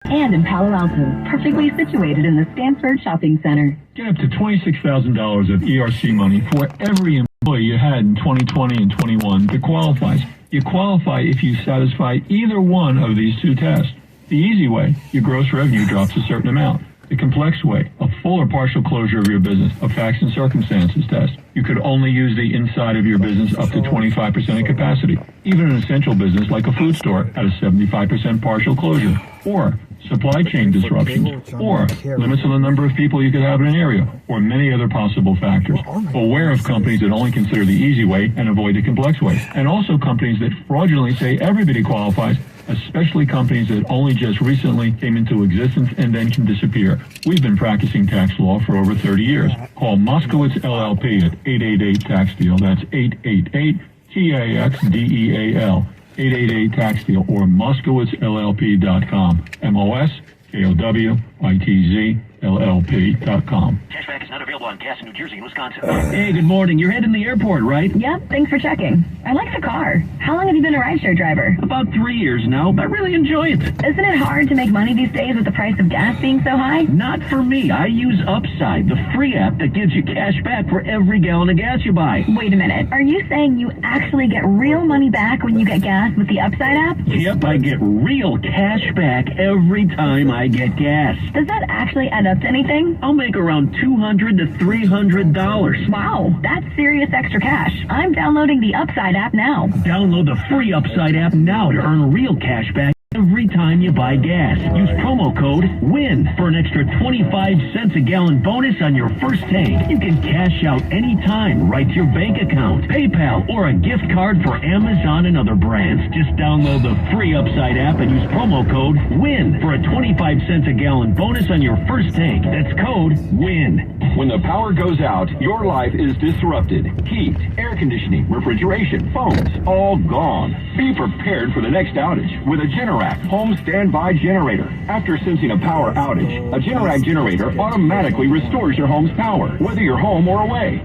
and in Palo Alto, perfectly situated in the Stanford Shopping Center. Get up to $26,000 of ERC money for every employee you had in 2020 and 21 that qualifies. You qualify if you satisfy either one of these two tests. The easy way, your gross revenue drops a certain amount. The complex way, a full or partial closure of your business, a facts and circumstances test. You could only use the inside of your business up to 25% of capacity. Even an essential business like a food store at a 75% partial closure. Or supply chain disruptions. Or limits on the number of people you could have in an area. Or many other possible factors. Beware of companies that only consider the easy way and avoid the complex way. And also companies that fraudulently say everybody qualifies, especially companies that only just recently came into existence and then can disappear. We've been practicing tax law for over 30 years. Call Moskowitz LLP at 888-TAX-DEAL. That's 888-TAXDEAL. 888-TAX-DEAL or MoskowitzLLP.com. MOSKOWITZ-LLP.com. Cashback is not available on gas in New Jersey and Wisconsin. Hey, good morning. You're heading to the airport, right? Yep, thanks for checking. I like the car. How long have you been a rideshare driver? About 3 years now. I really enjoy it. Isn't it hard to make money these days with the price of gas being so high? Not for me. I use Upside, the free app that gives you cash back for every gallon of gas you buy. Wait a minute. Are you saying you actually get real money back when you get gas with the Upside app? Yep, I get real cash back every time I get gas. Does that actually add up to anything? I'll make around $200 to $300. Wow, that's serious extra cash. I'm downloading the Upside app now. Download the free Upside app now to earn real cash back every time you buy gas. Use promo code WIN for an extra 25 cents a gallon bonus on your first tank. You can cash out anytime right to your bank account, PayPal, or a gift card for Amazon and other brands. Just download the free Upside app and use promo code WIN for a 25 cents a gallon bonus on your first tank. That's code WIN. When the power goes out, your life is disrupted. Heat, air conditioning, refrigeration, phones, all gone. Be prepared for the next outage with a Generac home standby generator. After sensing a power outage, a Generac generator automatically restores your home's power, whether you're home or away.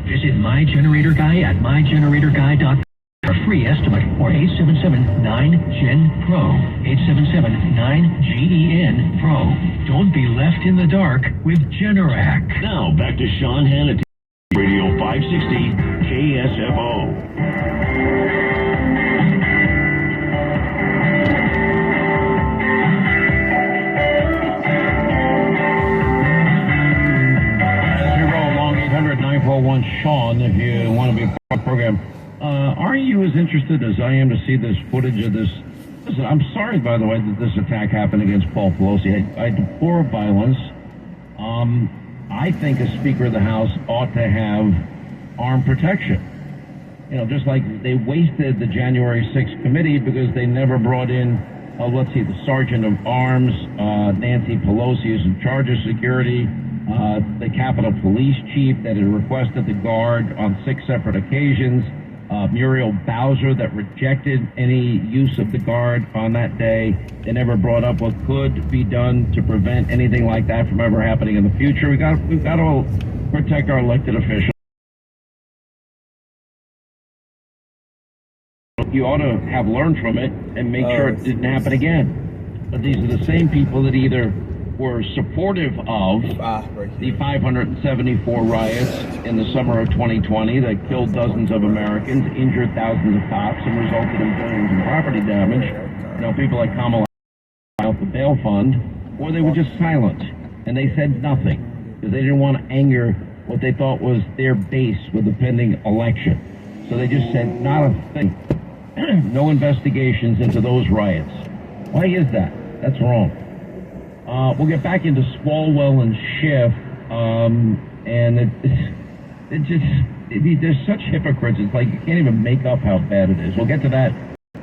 Visit My Generator Guy at mygeneratorguy.com for a free estimate or 877-9GEN-PRO. 877-9GEN-PRO. Don't be left in the dark with Generac. Now back to Sean Hannity, Radio 560 KSFO. Sean, if you want to be a part of the program. Are you as interested as I am to see this footage of this? Listen, I'm sorry, by the way, that this attack happened against Paul Pelosi. I deplore violence. I think a Speaker of the House ought to have armed protection. You know, just like they wasted the January 6th committee because they never brought in, the Sergeant of Arms, Nancy Pelosi is in charge of security, the Capitol Police Chief that had requested the guard on 6 separate occasions, Muriel Bowser that rejected any use of the guard on that day. They never brought up what could be done to prevent anything like that from ever happening in the future. We've got to protect our elected officials. You ought to have learned from it and make sure it didn't happen again. But these are the same people that either were supportive of the 574 riots in the summer of 2020 that killed dozens of Americans, injured thousands of cops, and resulted in billions in property damage. You know, people like Kamala out the bail fund, or they were just silent and they said nothing because they didn't want to anger what they thought was their base with the pending election. So they just said not a thing. No investigations into those riots. Why is that? That's wrong. We'll get back into Swalwell and Schiff, and there's such hypocrites. It's like you can't even make up how bad it is. We'll get to that.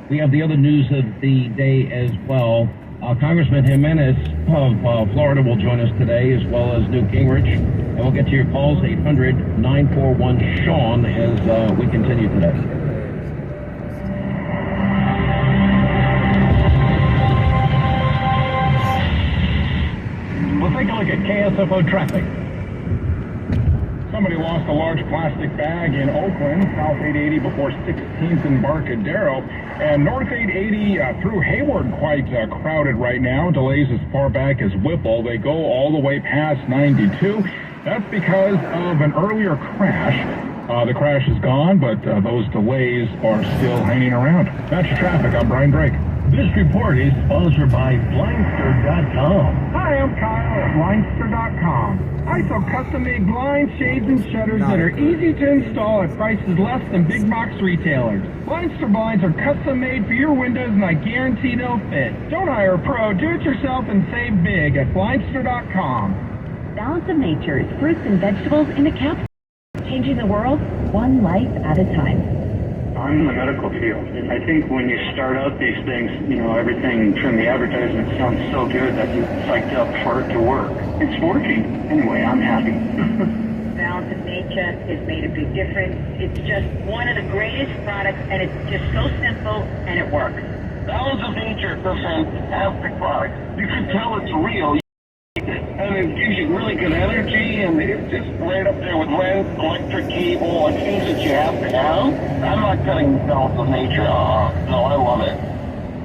We have the other news of the day as well. Congressman Jimenez of Florida will join us today, as well as Newt Gingrich. And we'll get to your calls, 800-941-SEAN, as we continue today. We'll take a look at KSFO traffic. Somebody lost lost a large plastic bag in Oakland, South 880 before 16th and Embarcadero, and North 880 through Hayward quite crowded right now. Delays as far back as Whipple. They go all the way past 92. That's because of an earlier crash. The crash is gone, but those delays are still hanging around. That's your traffic. I'm Brian Drake. This report is sponsored by Blindster.com. Hi, I'm Kyle at Blindster.com. I sell custom-made blinds, shades, and shutters that are easy to install at prices less than big box retailers. Blindster blinds are custom-made for your windows, and I guarantee they'll fit. Don't hire a pro. Do it yourself and save big at Blindster.com. Balance of Nature is fruits and vegetables in a capsule, changing the world one life at a time. I'm in the medical field. I think when you start out these things, everything from the advertisement sounds so good that you're psyched up for it to work. It's working. Anyway, I'm happy. Balance of Nature has made a big difference. It's just one of the greatest products, and it's just so simple, and it works. Balance of Nature is a fantastic product. You can tell it's real. And it gives you really good energy, and it's just right up there with rent, electric cable, and things that you have to have. I'm not cutting Balance of Nature off. No, I love it.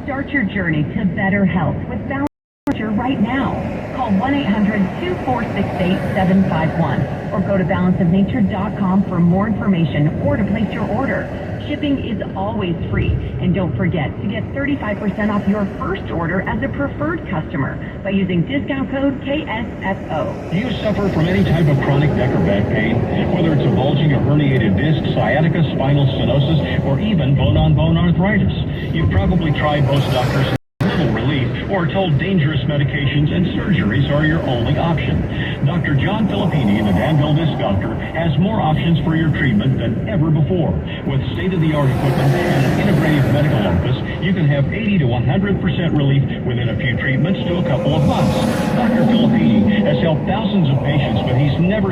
Start your journey to better health with Balance of Nature right now. Call 1-800-2468-751 or go to balanceofnature.com for more information or to place your order. Shipping is always free. And don't forget to get 35% off your first order as a preferred customer by using discount code KSFO. Do you suffer from any type of chronic neck or back pain? Whether it's a bulging or herniated disc, sciatica, spinal stenosis, or even bone-on-bone arthritis. You've probably tried most doctors little relief or told dangerous medications and surgeries are your only option. Dr. John Filippini, the Danville Disc Doctor, has more options for your treatment than ever before. With state-of-the-art equipment and an integrated medical office, you can have 80 to 100% relief within a few treatments to a couple of months. Dr. Filippini has helped thousands of patients, but he's never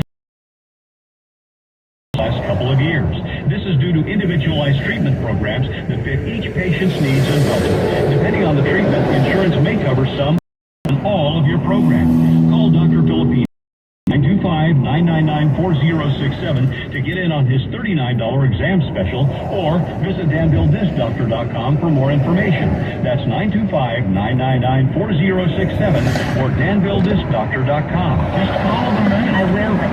last couple of years. This is due to individualized treatment programs that fit each patient's needs and budget. Depending on the treatment, insurance may cover some and all of your program. Call Dr. Filippini 925-999-4067 to get in on his $39 exam special, or visit DanvilleDiscDoctor.com for more information. That's 925-999-4067 or DanvilleDiscDoctor.com. Just follow the man. I will, but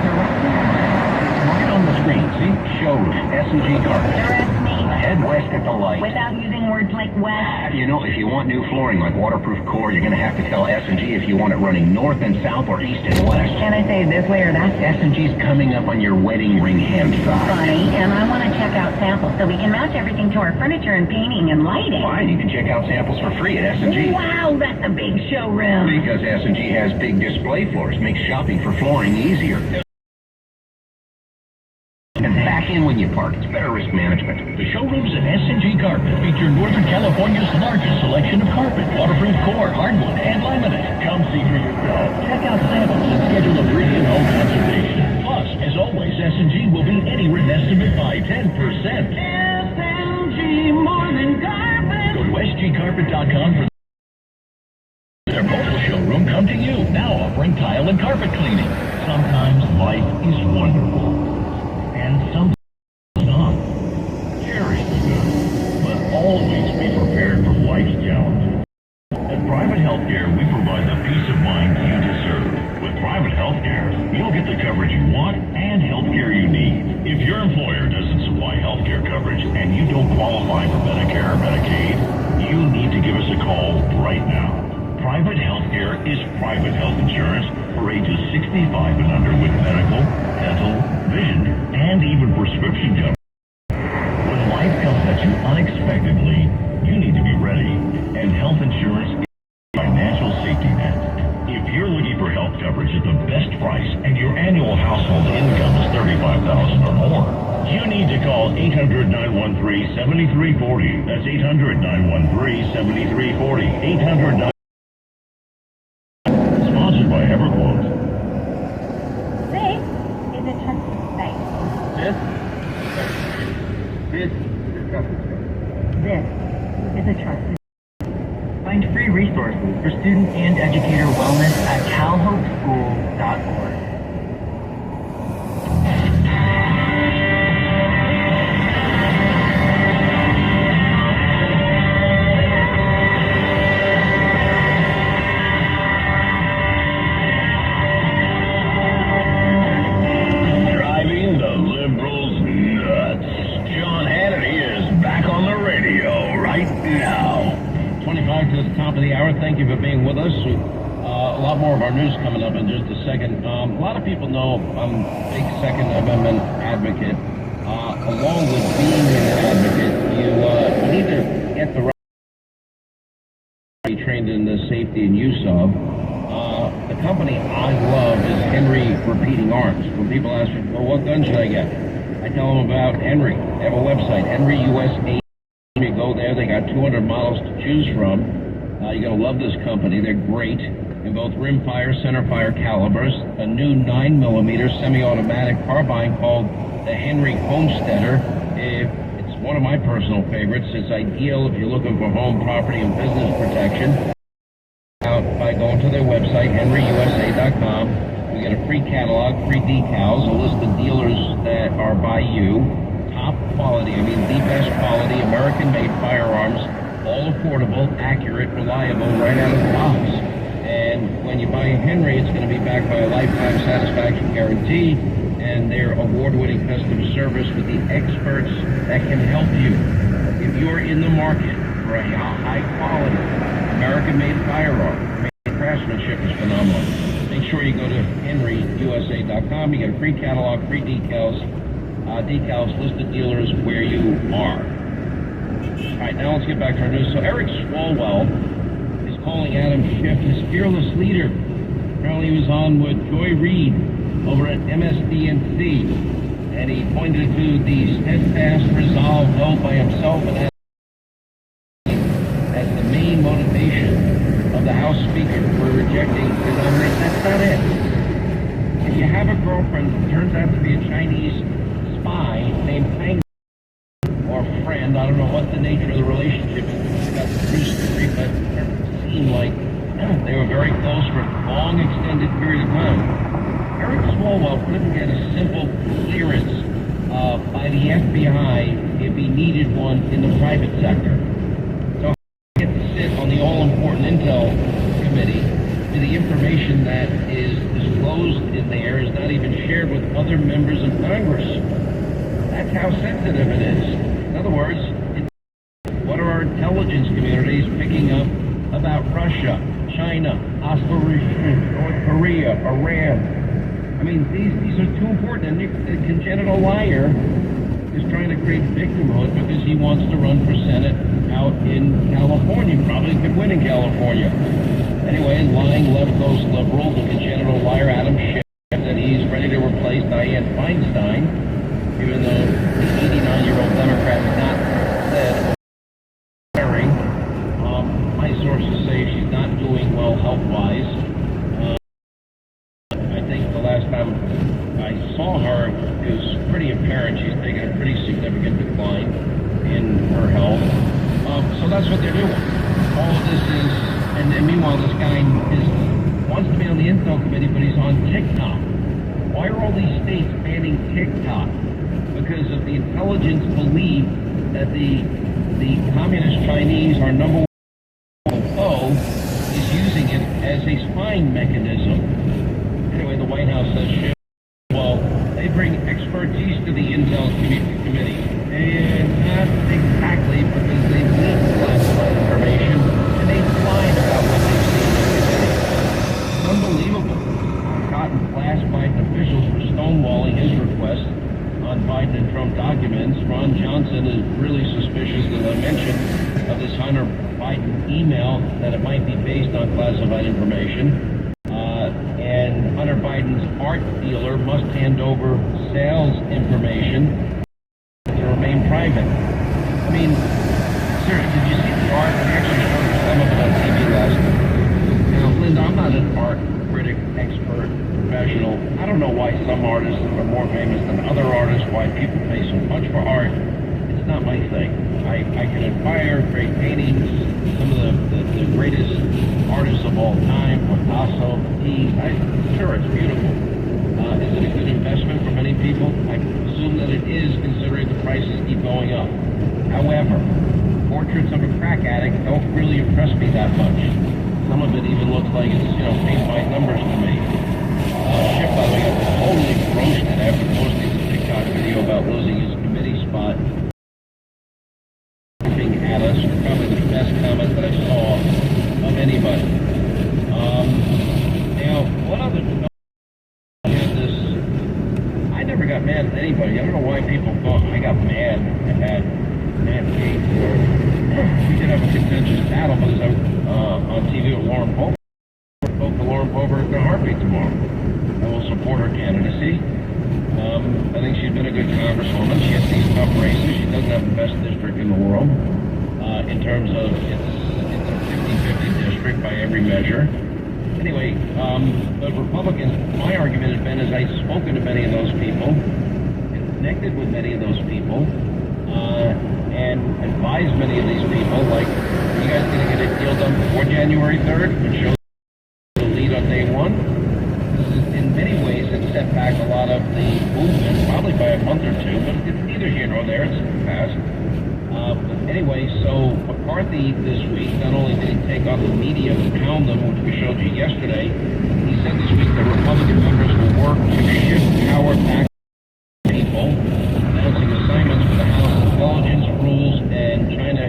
Right on the screen, see? Showroom, S&G Carpet. arrest me Head west at the light. without using words like west. If you want new flooring like waterproof core, you're going to have to tell S&G if you want it running north and south or east and west. Can I say it this way or that? S&G's coming up on your wedding ring hand size. Funny, and I want to check out samples so we can match everything to our furniture and painting and lighting. Fine, you can check out samples for free at S&G. Wow, that's a big showroom. Because S&G has big display floors, makes shopping for flooring easier. And back in when you park. It's better risk management. The showrooms at S&G Carpet feature Northern California's largest selection of carpet, waterproof core, hardwood, and laminate. Come see for yourself. Check out samples and schedule a free in-home consultation. Plus, as always, S&G will beat any written estimate by 10%. S&G, more than carpet. Go to sgcarpet.com for their mobile showroom. Come to you, now offering tile and carpet cleaning. Sometimes life is wonderful. And sometimes not. Cherish the good, but always be prepared for life's challenges. At Private Healthcare, we provide the peace of mind you deserve. With Private Healthcare, you'll get the coverage you want and healthcare you need. If your employer doesn't supply healthcare coverage and you don't qualify for Medicare or Medicaid, you need to give us a call right now. Private Healthcare is private health insurance for ages 65 and under with medical, dental, vision, and even prescription coverage. When life comes at you unexpectedly, you need to be ready, and health insurance is a financial safety net. If you're looking for health coverage at the best price and your annual household income is $35,000 or more, you need to call 800-913-7340. That's 800-913-7340. 800 Sponsored by EverQuote. This is a trusted space. This This is a trusted Find free resources for student and educator wellness at calhopeschool.org. to the top of the hour. Thank you for being with us. A lot more of our news coming up in just a second. A lot of people know I'm a big Second Amendment advocate. Along with being an advocate, you need to get the right trained in the safety and use of. The company I love is Henry Repeating Arms. When people ask me, well, what gun should I get? I tell them about Henry. They have a website, Henry USA. You go there, they got 200 models to choose from. You're going to love this company. They're great in both rimfire, centerfire calibers. A new 9mm semi-automatic carbine called the Henry Homesteader. It's one of my personal favorites. It's ideal if you're looking for home, property, and business protection. Out by going to their website, henryusa.com. We get a free catalog, free decals, a list of dealers that are by you. Top quality, I mean the best quality, American-made firearms, all affordable, accurate, reliable, right out of the box. And when you buy a Henry, it's going to be backed by a lifetime satisfaction guarantee and their award-winning customer service with the experts that can help you. If you're in the market for a high-quality, American-made firearm, the craftsmanship is phenomenal. Make sure you go to henryusa.com. You get a free catalog, free decals, list of dealers where you are. All right, now let's get back to our news. So Eric Swalwell is calling Adam Schiff his fearless leader. Apparently he was on with Joy Reid over at MSDNC, and he pointed to the steadfast resolve held by himself and as the main motivation of the House Speaker for rejecting his nomination. That's not it. If you have a girlfriend who turns out to be a Chinese spy named Fang or friend, I don't know what the nature of the relationship is, it's got the true story, but it seemed like they were very close for a long extended period of time. Eric Swalwell couldn't get a simple clearance by the FBI if he needed one in the private sector. So he gets to sit on the all-important Intel Committee where the information that is disclosed in there is not even shared with other members of Congress. That's how sensitive it is. In other words, what are our intelligence communities picking up about Russia, China, Austria, North Korea, Iran? I mean, these are too important. And the congenital liar is trying to create victimhood because he wants to run for Senate out in California. Probably could win in California. Anyway, lying left-coast liberal, the congenital liar Adam Schiff, that he's ready to replace Dianne Feinstein, even though the 89-year-old Democrat has not said hiring. My sources say she's not doing well health-wise. I think the last time I saw her, it was pretty apparent she's taken a pretty significant decline in her health. So that's what they're doing. All of this is, and meanwhile this guy wants to be on the Intel Committee, but he's on TikTok. Why are all these states banning TikTok? Because of the intelligence belief that the communist Chinese are number one foe is using it as a spying mechanism. Anyway, the White House says, well, they bring expertise to the Intel Committee. And not exactly, because they leak classified information and they lied about what they've seen in the committee. It's unbelievable. Cotton flashed Biden officials for stonewalling his request on Biden and Trump documents. Ron Johnson is really suspicious, as I mentioned, of this Hunter Biden email that it might be based on classified information. And Hunter Biden's art dealer must hand over sales information to remain private. I mean, seriously, did you see the art? We actually showed some of it on TV last night. Now, Linda, I'm not an art critic, expert, professional. I don't know why some artists are more famous than other artists, why people pay so much for art. It's not my thing. I can admire great paintings, some of the greatest artists of all time, Picasso, sure, it's beautiful. Is it a good investment for many people? I assume that it is, considering the prices keep going up. However, portraits of a crack addict don't really impress me that much. Some of it even looks like it's, paint by numbers to me. Schiff, by the way, got totally roasted after posting the TikTok video about losing his committee spot. At us, probably the best comment that I saw anybody. Now, one other I never got mad at anybody. I don't know why people thought I got mad at Matt Gates, or we did have a contentious battle, but I was on TV with Lauren Pover. I spoke to Lauren Pover in a heartbeat tomorrow. I will support her candidacy. I think she's been a good congresswoman. She has these tough races. She doesn't have the best district in the world in terms of it's a 50-50 district by every measure. Anyway, the Republicans, my argument has been is I've spoken to many of those people, and connected with many of those people, and advised many of these people, like, are you guys going to get a deal done before January 3rd and show the lead on day one? This is, in many ways, it's set back a lot of the movement, probably by a month or two, but it's neither here nor there, it's passed. But anyway, so McCarthy this week, not only did he take on the media to pound them, which we showed you yesterday, he said this week that Republican members will work to shift power back to people, announcing assignments for the House Intelligence, Rules, and China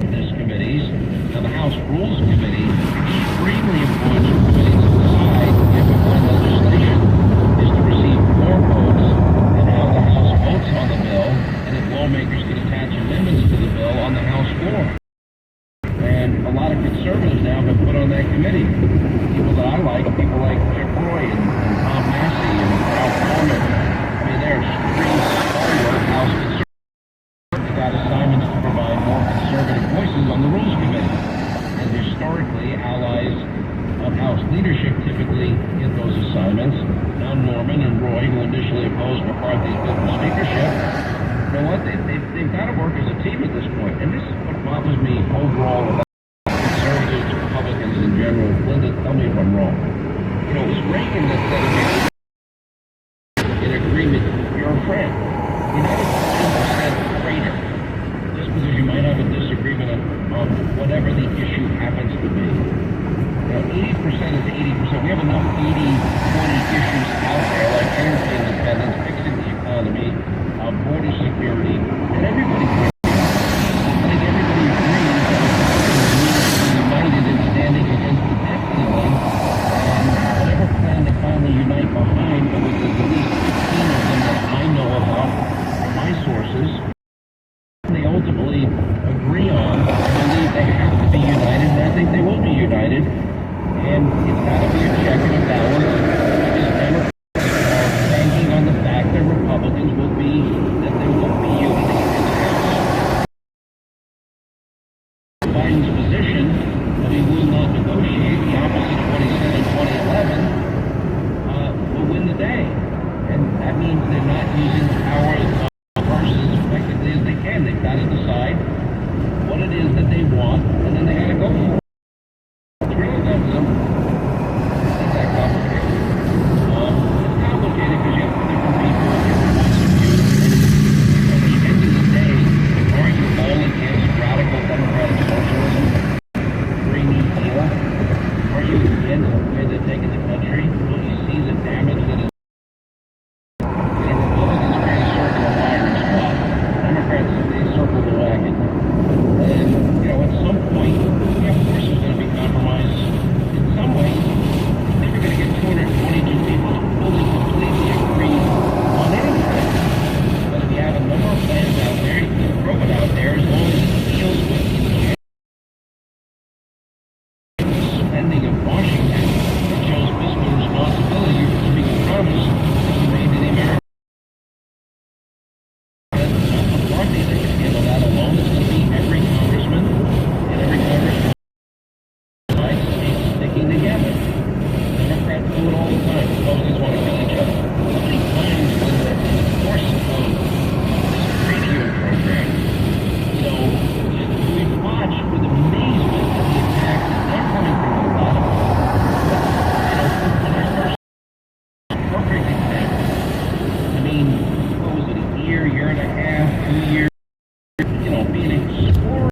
committees. Now, the House Rules Committee, extremely important committee to decide if and when legislation is to receive more votes and how the House votes on the bill, and if lawmakers can attach amendments to the bill on the House floor. And a lot of conservatives now have been put on that committee. People that I like, people like Chip Roy and Tom Massey and Ralph Norman. I mean, they're extreme stalwart House conservatives. They got assignments to provide more conservative voices on the Rules Committee. And historically, allies of House leadership typically get those assignments. Now Norman and Roy, who initially opposed McCarthy's bid for speakership, you know what? They've got to work as a team at this point. And this is what bothers me overall about conservatives, Republicans in general. Linda, tell me if I'm wrong. You know, it was Reagan that said in agreement, you're a friend. United States said traitor. Just because you might have a disagreement on whatever the issue happens to be. You know, 80% is 80%. We have enough 80-20 issues out there, like energy independence, fixing the economy, border security, and everybody agrees. I think everybody agrees that we need to be united in standing against the debt ceiling, and whatever plan they finally unite behind, but with at least 15 of them that I know about from my sources, they ultimately agree on. I believe they have to be united, and I think they will be united, and it's got to be a check and a balance, because Democrats are banking on the fact that Republicans will be, that there will be unity in the House. Biden's position that he will not negotiate, the opposite of what he said in 2011, will win the day. And that means they're not using power